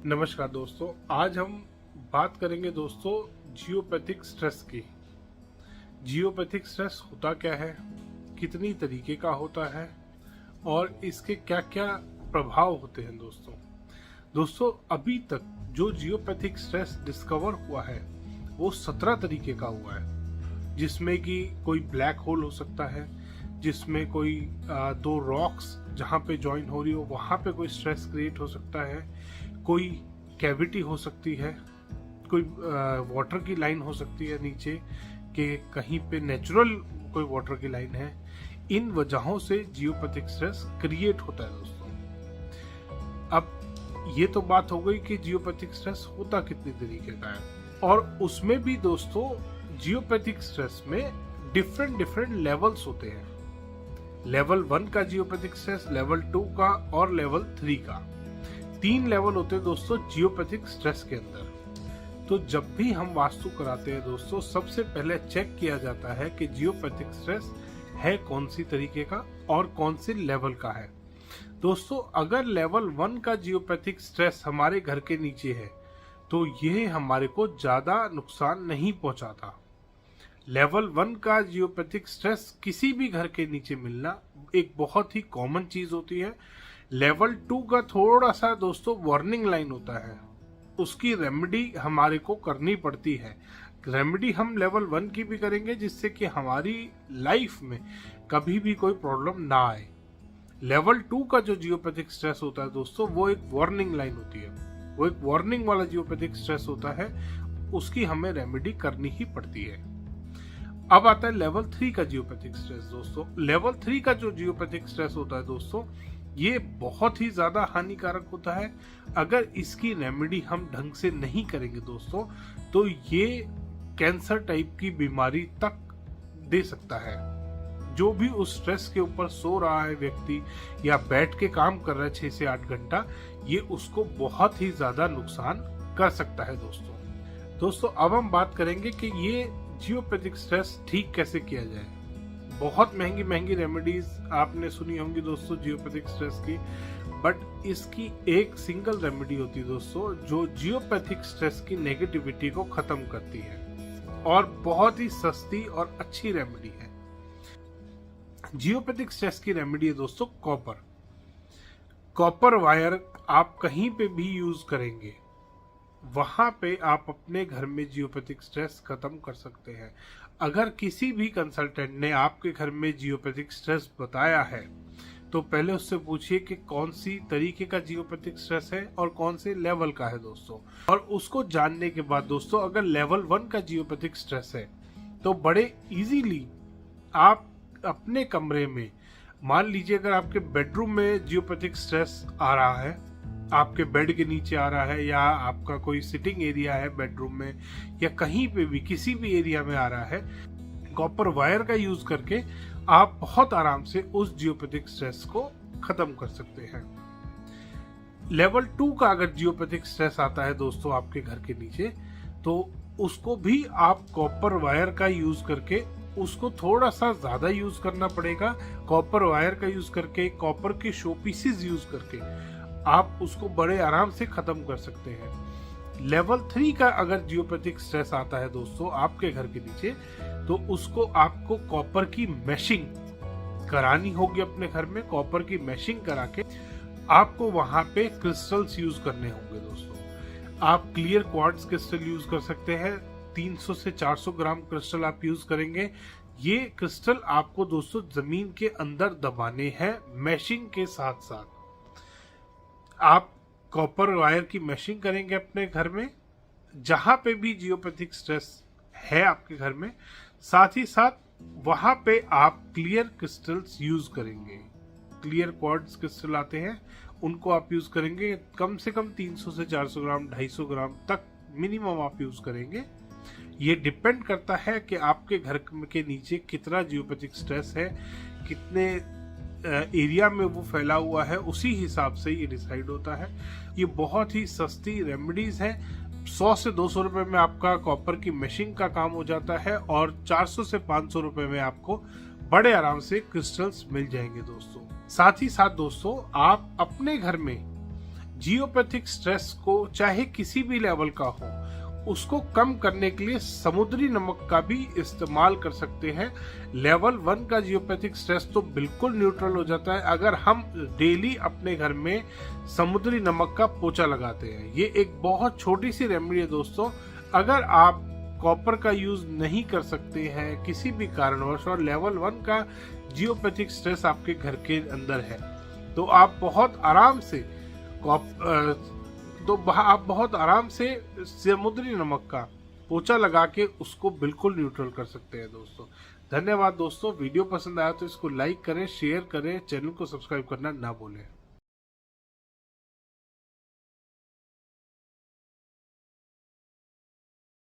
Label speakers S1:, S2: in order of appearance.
S1: नमस्कार दोस्तों, आज हम बात करेंगे दोस्तों जियोपैथिक स्ट्रेस की। जियोपैथिक स्ट्रेस होता क्या है, कितनी तरीके का होता है और इसके क्या क्या प्रभाव होते हैं। दोस्तों अभी तक जो जियोपैथिक स्ट्रेस डिस्कवर हुआ है वो 17 तरीके का हुआ है, जिसमें कि कोई ब्लैक होल हो सकता है, जिसमें कोई दो रॉक्स जहाँ पे ज्वाइन हो रही हो वहाँ पे कोई स्ट्रेस क्रिएट हो सकता है, कोई कैविटी हो सकती है, कोई वाटर की लाइन हो सकती है नीचे के कहीं पे नेचुरल कोई वाटर की लाइन है। इन वजहों से जियोपैथिक स्ट्रेस क्रिएट होता है दोस्तों। अब ये तो बात हो गई कि जियोपैथिक स्ट्रेस होता कितनी तरीके का है, और उसमें भी दोस्तों जियोपैथिक स्ट्रेस में डिफरेंट लेवल्स होते हैं। लेवल 1 का जियोपैथिक स्ट्रेस, लेवल 2 का और लेवल 3 का। 3 लेवल होते हैं दोस्तों जियोपैथिक स्ट्रेस के अंदर। तो जब भी हम वास्तु कराते हैं दोस्तों, सबसे पहले चेक किया जाता है कि जियोपैथिक स्ट्रेस है कौन सी तरीके का और कौन से लेवल का है। दोस्तों अगर लेवल 1 का जियोपैथिक स्ट्रेस हमारे घर के नीचे है तो ये हमारे को ज्यादा नुकसान नहीं पहुंचाता। लेवल 1 का जियोपैथिक स्ट्रेस किसी भी घर के नीचे मिलना एक बहुत ही कॉमन चीज होती है। लेवल 2 का थोड़ा सा दोस्तों वार्निंग लाइन होता है, उसकी रेमेडी हमारे को करनी पड़ती है। रेमेडी हम लेवल 1 की भी करेंगे जिससे कि हमारी लाइफ में कभी भी कोई प्रॉब्लम ना आए। लेवल 2 का जो जियोपैथिक स्ट्रेस होता है दोस्तों, वो एक वार्निंग लाइन होती है, वो एक वार्निंग वाला जियोपैथिक स्ट्रेस होता है, उसकी हमें रेमेडी करनी ही पड़ती है। अब आता है लेवल 3 का जियोपैथिक स्ट्रेस दोस्तों। लेवल 3 का जो जियोपैथिक स्ट्रेस होता है दोस्तों, ये बहुत ही ज्यादा हानिकारक होता है। अगर इसकी रेमेडी हम ढंग से नहीं करेंगे दोस्तों तो ये कैंसर टाइप की बीमारी तक दे सकता है। जो भी उस स्ट्रेस के ऊपर सो रहा है व्यक्ति या बैठ के काम कर रहा है 6 से 8 घंटा, ये उसको बहुत ही ज्यादा नुकसान कर सकता है दोस्तों अब हम बात करेंगे कि ये जियोपैथिक स्ट्रेस ठीक कैसे किया जाए। बहुत महंगी रेमेडीज आपने सुनी होंगी दोस्तों जियोपैथिक स्ट्रेस की, बट इसकी एक सिंगल रेमेडी होती है दोस्तों जो जियोपैथिक स्ट्रेस की नेगेटिविटी को खत्म करती है, और बहुत ही सस्ती और अच्छी रेमेडी है। जियोपैथिक स्ट्रेस की रेमेडी है दोस्तों कॉपर वायर। आप कहीं पे भी यूज करेंगे वहां पे आप अपने घर में जियोपैथिक स्ट्रेस खत्म कर सकते हैं। अगर किसी भी कंसल्टेंट ने आपके घर में जियोपैथिक स्ट्रेस बताया है तो पहले उससे पूछिए कि कौन सी तरीके का जियोपैथिक स्ट्रेस है और कौन से लेवल का है दोस्तों। और उसको जानने के बाद दोस्तों अगर लेवल 1 का जियोपैथिक स्ट्रेस है तो बड़े इजीली आप अपने कमरे में, मान लीजिए अगर आपके बेडरूम में जियोपैथिक स्ट्रेस आ रहा है, आपके बेड के नीचे आ रहा है, या आपका कोई सिटिंग एरिया है बेडरूम में, या कहीं पे भी किसी भी एरिया में आ रहा है, कॉपर वायर का यूज करके आप बहुत आराम से उस जियोपैथिक स्ट्रेस को खत्म कर सकते हैं। लेवल 2 का अगर जियोपैथिक स्ट्रेस आता है दोस्तों आपके घर के नीचे, तो उसको भी आप कॉपर वायर का यूज करके, उसको थोड़ा सा ज्यादा यूज करना पड़ेगा। कॉपर वायर का यूज करके, कॉपर के शो पीसेस यूज करके आप उसको बड़े आराम से खत्म कर सकते हैं। लेवल 3 का अगर जियोपैथिक स्ट्रेस आता है दोस्तों आपके घर के नीचे, तो उसको आपको कॉपर की मैशिंग करानी होगी अपने घर में। कॉपर की मैशिंग करा के आपको वहां पे क्रिस्टल्स यूज करने होंगे दोस्तों। आप क्लियर क्वार्ट्ज क्रिस्टल यूज कर सकते हैं। 300 से 400 ग्राम क्रिस्टल आप यूज करेंगे। ये क्रिस्टल आपको दोस्तों जमीन के अंदर दबाने हैं मैशिंग के साथ साथ। आप कॉपर वायर की मैशिंग करेंगे अपने घर में जहां पे भी जियोपैथिक स्ट्रेस है आपके घर में, साथ ही साथ वहां पे आप क्लियर क्रिस्टल्स यूज करेंगे। क्लियर क्वार्ट्ज क्रिस्टल आते हैं, उनको आप यूज करेंगे। कम से कम 300 से 400 ग्राम 250 ग्राम तक मिनिमम आप यूज करेंगे। ये डिपेंड करता है कि आपके घर के नीचे कितना जियोपैथिक स्ट्रेस है, कितने एरिया में वो फैला हुआ है, उसी हिसाब से ये डिसाइड होता है। ये बहुत ही सस्ती रेमेडीज है। 100 से 200 रुपए में आपका कॉपर की मैशिंग का काम हो जाता है, और 400 से 500 रुपए में आपको बड़े आराम से क्रिस्टल्स मिल जाएंगे दोस्तों। साथ ही साथ दोस्तों आप अपने घर में जियोपैथिक स्ट्रेस को चाहे किसी भी लेवल का हो उसको कम करने के लिए समुद्री नमक का भी इस्तेमाल कर सकते हैं। लेवल 1 का जियोपैथिक स्ट्रेस तो बिल्कुल न्यूट्रल हो जाता है अगर हम डेली अपने घर में समुद्री नमक का पोछा लगाते हैं। ये एक बहुत छोटी सी रेमेडी है दोस्तों। अगर आप कॉपर का यूज नहीं कर सकते हैं किसी भी कारणवश और लेवल 1 का जियोपैथिक स्ट्रेस आपके घर के अंदर है तो आप बहुत आराम से समुद्री नमक का पोछा लगा के उसको बिल्कुल न्यूट्रल कर सकते हैं दोस्तों। धन्यवाद दोस्तों। वीडियो पसंद आया तो इसको लाइक करें, शेयर करें, चैनल को सब्सक्राइब करना ना भूलें।